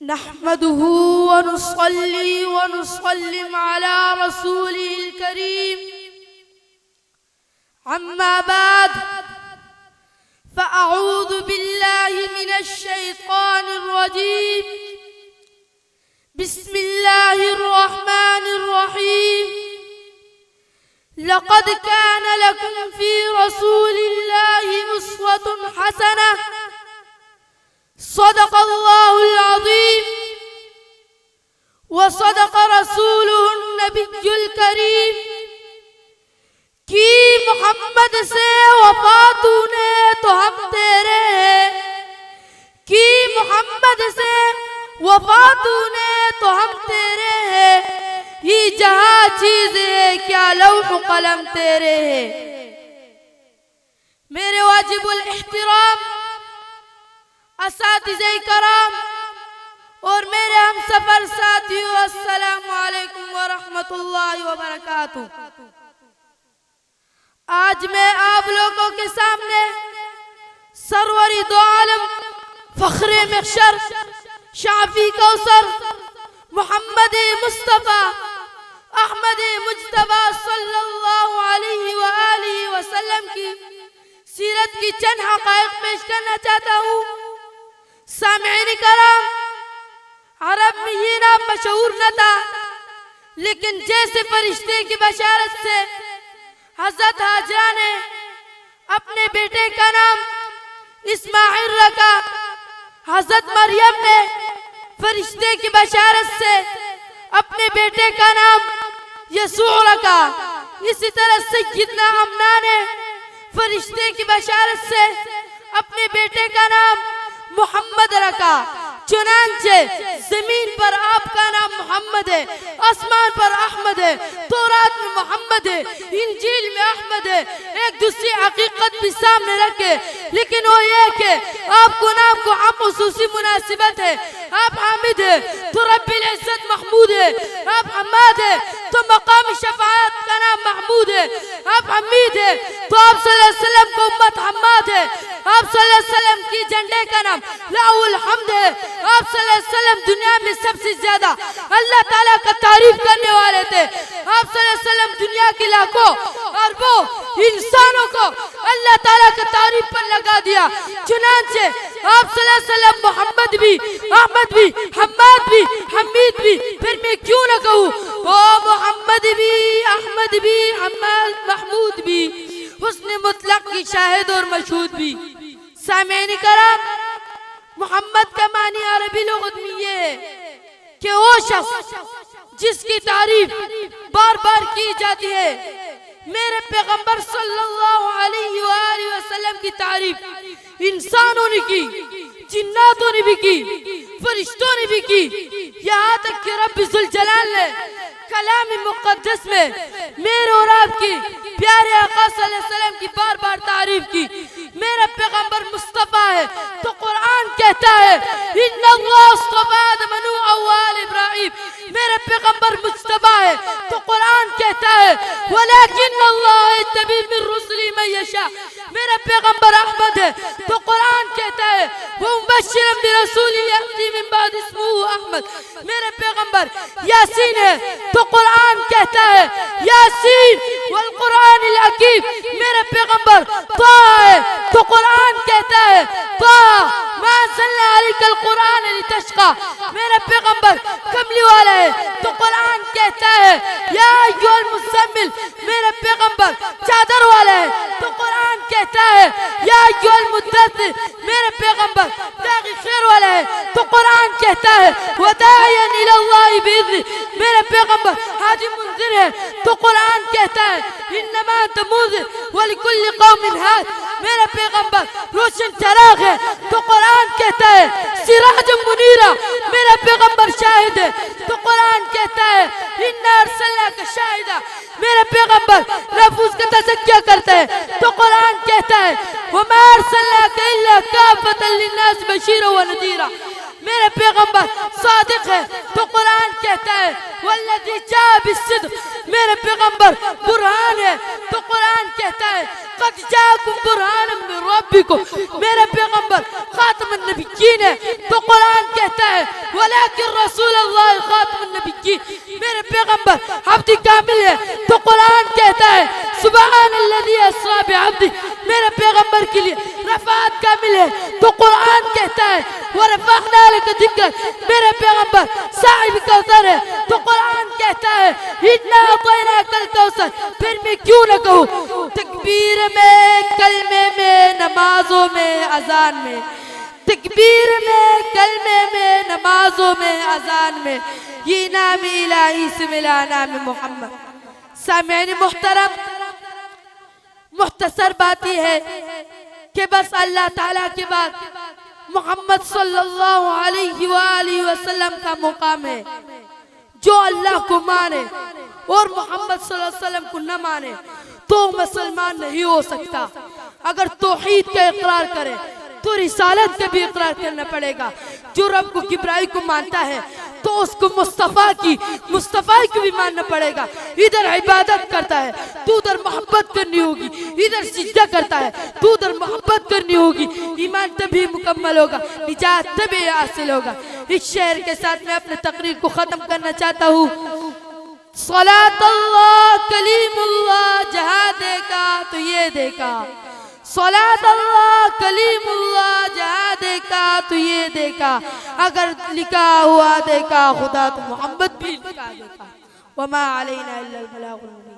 نحمده ونصلي ونسلم على رسوله الكريم أما بعد فأعوذ بالله من الشيطان الرجيم بسم الله الرحمن الرحيم لقد كان لكم في رسول الله أسوة حسنة صدق الله العظيم وصدق رسوله النبي الكريم کی محمد سے وفا تو نے تو ہم تیرے ہیں کی محمد سے وفا تو نے تو ہم تیرے ہیں یہ جہاں چیز ہے کیا لوح قلم تیرے ہیں میرے واجب الاحترام اساتذہ کرام اور میرے ہم سفر ساتھیوں السلام علیکم ورحمۃ اللہ وبرکاتہ آج میں آپ لوگوں کے سامنے سرور دو عالم فخر محشر شافی کوثر محمد مصطفیٰ احمد مجتبیٰ صلی اللہ علیہ وآلہ وسلم کی سیرت کی چند حقائق پیش کرنا چاہتا ہوں سامعین کرام عرب میں یہ نام مشہور نہ تھا لیکن جیسے فرشتے کی بشارت سے حضرت حاجرہ نے اپنے بیٹے کا نام اسماعیل رکھا حضرت مریم نے فرشتے کی بشارت سے اپنے بیٹے کا نام یسوع رکھا اسی طرح سیدنا امنا نے فرشتے کی بشارت سے اپنے بیٹے کا نام محمد رکھا چنانچہ زمین پر آپ کا نام محمد ہے آسمان پر احمد ہے تورات میں محمد ہے انجیل میں احمد ہے ایک دوسری حقیقت بھی سامنے رکھے لیکن وہ یہ کہ آپ کو نام کو ہم خصوصی مناسبت ہے آپ حامد ہے تو رب العزت محمود ہے آپ حماد ہے تو مقام شفاعت کا نام محمود ہے آپ حمید ہے تو آپ صلی اللہ علیہ وسلم کو امت حماد ہے آپ صلی اللہ علیہ وسلم کی جھنڈے کا نام لاؤ الحمد ہے آپ صلی اللہ علیہ وسلم دنیا میں سب سے زیادہ اللہ تعالیٰ کا تعریف کرنے والے تھے آپ صلی اللہ علیہ وسلم دنیا کی لاکھوں اربوں انسانوں کو اللہ تعالیٰ کا تعریف پر لگا دیا چنانچہ آپ صلی اللہ علیہ وسلم محمد بھی احمد بھی حماد بھی حمید بھی پھر میں کیوں نہ کہوں او محمد بھی احمد بھی حماد محمود بھی حسن مطلق کی شاہد اور مشہود بھی سامعین کرام محمد کا معنی عربی لغت میں یہ ہے کہ وہ شخص جس کی تعریف بار بار کی جاتی ہے میرے پیغمبر صلی اللہ علیہ وآلہ وسلم کی تعریف انسانوں نے کی جناتوں نے بھی کی فرشتوں نے بھی کی یہاں تک کہ رب ذوالجلال نے کلام مقدس میں میرے اور آپ کی پیارے آقا صلی اللہ علیہ وسلم کی بار بار تعریف کی میرا پیغمبر مصطفیٰ ہے تو قرآن کہتا ہے ان اللہ اصطفیٰ آدم ونوح وآل ابراہیم میرا پیغمبر مصطفیٰ ہے تو قرآن کہتا ہے ولیکن اللہ یجتبی من رسلہ من یشاء میرا پیغمبر احمد ہے تو قرآن کہتا ہے ومبشرا برسول یأتی من بعد اسمہ احمد میرا پیغمبر یاسین ہے تو قرآن کہتا ہے یاسین والقرآن الحکیم میرا پیغمبر طه ہے تو قرآن کہتا ہے طه ما انزلنا علیک القرآن لتشقى میرا پیغمبر کملی والا ہے تو قرآن کہتا ہے یا ایھا المزمل میرا پیغمبر چادر والا ہے تو قرآن کہتا ہے یا ایھا المدثر میرا پیغمبر داغ خیر والا ہے تو قرآن کہتا ہے وداعیا الی اللہ باذنہ میرا پیغمبر ہادی منذر ہے تو قرآن کہتا ہے انما انت منذر ولکل قوم ہاد میرا پیغمبر روشن چراغ ہے تو قرآن کہتا ہے سراج منیرہ میرا پیغمبر شاہد ہے تو قرآن کہتا ہے انا ارسلناک شاہدا میرا پیغمبر نفوس کا تزکیہ کرتا ہے تو قرآن کہتا ہے وما ارسلناک الا کافۃ للناس بشیرا ونذیرا میرا پیغمبر صادق ہے تو قرآن کہتا ہے والذی جاء بالصدق میرا پیغمبر برہان ہے تو قرآن کہتا ہے قد جاءکم برہان من ربکم، میرے پیغمبر خاتم النبیین ہے تو قرآن کہتا ہے ولیکن رسول اللہ خاتم النبیین، میرے پیغمبر عبد کامل ہے تو قرآن کہتا ہے سبحان الذی اسری بعبدہ، میرے پیغمبر کے لیے رفعت کامل ہے تو قرآن کہتا ہے وَرَفَعْنَا لَكَ ذِكْرَكَ، میرے پیغمبر صاحب کوثر ہے تو قرآن کہتا ہے اِنَّا أَعْطَيْنَاكَ الْكَوْثَرَ، پھر میں کیوں نہ کہوں تکبیر میں، کلمے میں، نمازوں میں، اذان میں، تکبیر میں، کلمے میں، نمازوں میں، اذان میں، یہ نام الہی سے ملا نام محمد۔ سامعین محترم، مختصر بات یہ ہے کہ بس اللہ تعالیٰ کے بعد محمد صلی اللہ علیہ وآلہ وسلم کا مقام ہے۔ جو اللہ کو مانے اور محمد صلی اللہ علیہ وسلم کو نہ مانے تو مسلمان نہیں ہو سکتا۔ اگر توحید کا اقرار کرے تو رسالت کا بھی اقرار کرنا پڑے گا۔ جو رب کو کبریائی کو مانتا ہے تو اس کو مصطفیٰ کی بھی ماننا پڑے گا۔ ادھر عبادت کرتا ہے تو ادھر محبت کرنی ہوگی، ادھر سجدہ کرتا ہے تو ادھر محبت کرنی ہوگی۔ ایمان تبھی مکمل ہوگا، نجات تبھی حاصل ہوگا۔ اس شعر کے ساتھ میں اپنے تقریر کو ختم کرنا چاہتا ہوں۔ صلاۃ اللہ کلیم اللہ جہاں دیکھا تو یہ دیکھا، صلاۃ اللہ کلیم اللہ جہاں دیکھا تو یہ دیکھا، اگر لکھا ہوا دیکھا خدا تو محمد بھی لکھا دیکھا۔ وما علینا الا البلاغ المبین۔